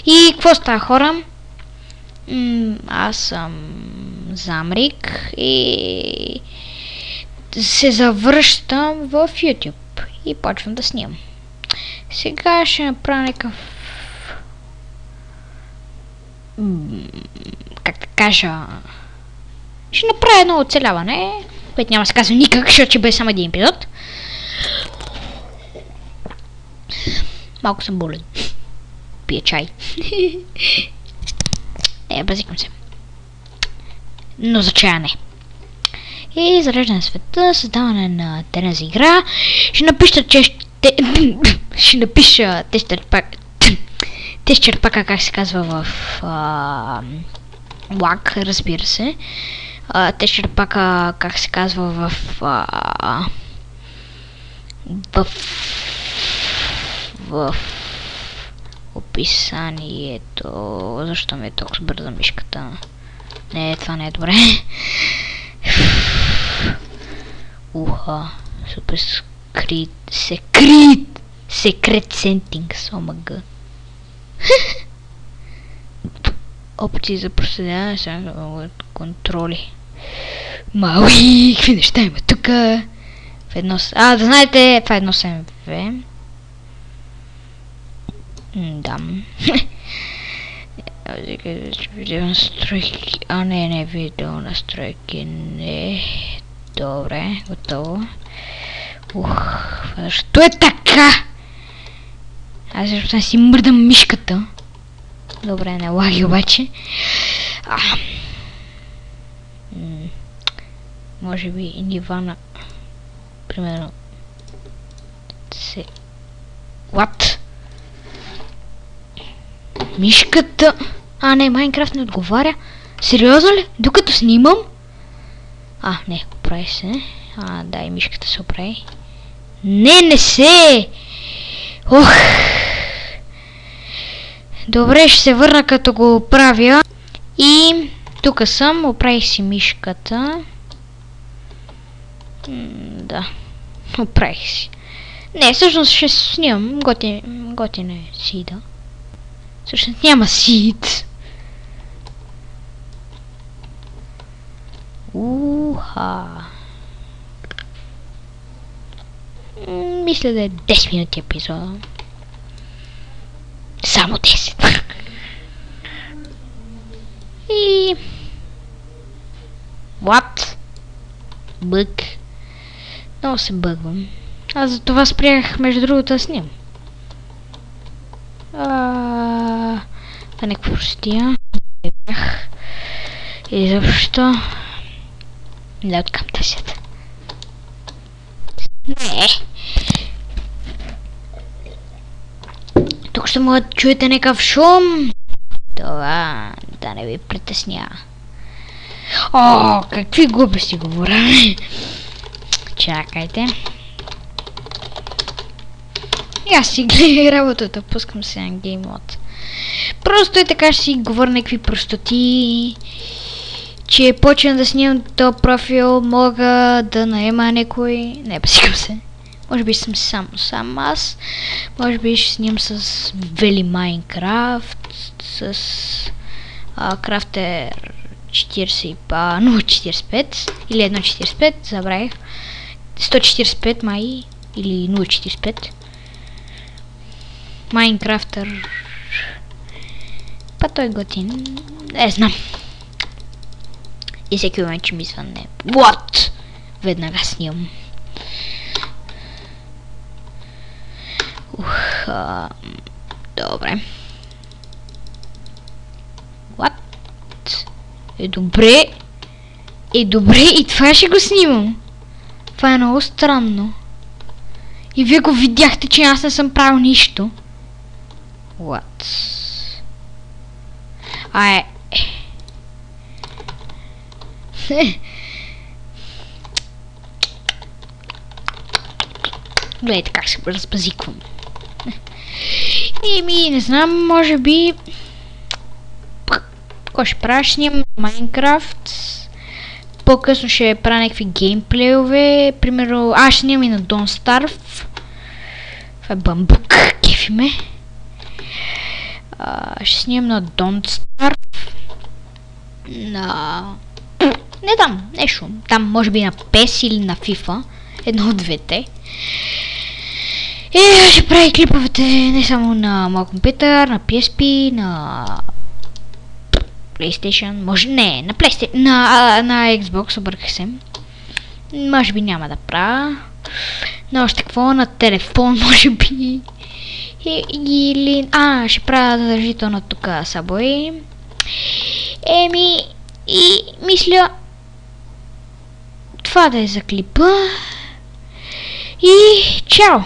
И какво става, хора? Аз съм Замрик и се завръщам в YouTube и почвам да снимам. Сега ще направя някакъв... как да кажа... ще направя едно оцеляване, което няма да се казва никак, защото ще бъде само един епизод. Малко съм болен. Пия чай. Базикам се. Но за чая не. И зареждане на света, създаване на терен за игра. Ще напиша, че ще напиша тест черпака, как се казва в лак, разбира се. Тест черпака, как се казва в описанието. Защо ми е толкова бърза мишката? Не, това не е добре. Уха, супер секрет сентингс, омага. Опции за проследяване, сега контроли. Мауи, какви неща има тука? Да знаете, това е 1.7v. Да. Видео настройки. Не, видео настройки не. Добре, готово. Защо е така? Аз защото си мърдам мишката. Добре, не лаги обаче. Може би нива на... примерно... What? Мишката... не, Майнкрафт не отговаря. Сериозно ли? Докато снимам? Не, оправи се. Да, и мишката се оправи. Не се! Ох! Добре, ще се върна като го правя. И тук съм, оправих си мишката. Да, оправих си. Не, всъщност ще снимам. Готин е сида. Всъщност няма сид. Мисля да е 10 минути епизода. Само 10. И... What? Бъг. Много се бъгвам. Аз за това спрях между другото да снимам. Това някакво простия. И защо? Не откам тъсят. Не. Тук ще могат да чуете някакъв шум. Това да не ви притеснява. Какви глупости говоря. Чакайте. И аз си гледам работата, пускам се на гейм мод. Просто и така ще си говоря някакви простоти. Че почвам да снимам този профил, мога да наема някой. Не, басикам се. Може би съм сам аз. Може би ще снимам с Вели Майнкрафт. С Крафтер 045 или 1.45, забравих. 145 май или 0.45. Майнкрафтър. Той е готин. Не знам. И всеки момент че ми звънне. What? Веднага снимам. Добре. What? Добре. Добре, и това ще го снимам. Това е много странно. И вие го видяхте, че аз не съм правил нищо. What? Гледайте как се разбазиквам. Не знам, може би... Какво ще правя? Ще снимам Майнкрафт. По-късно ще правя някакви геймплейове. Примерно, ще снимам и на Don't Starve. Това е бамбук, кефи ме. Ще снимам на Don't Starve. На... Не там, нещо. Там може би на PES или на FIFA. Едно от двете. И ще прави клиповете не само на моят компютър, на PSP, на PlayStation, може не, на PlayStation, на Xbox, обърках се. Може би няма да правя. Но още какво, на телефон, може би. Или... ще правя задължително тук Subway. И мисля това да е за клипа. И чао!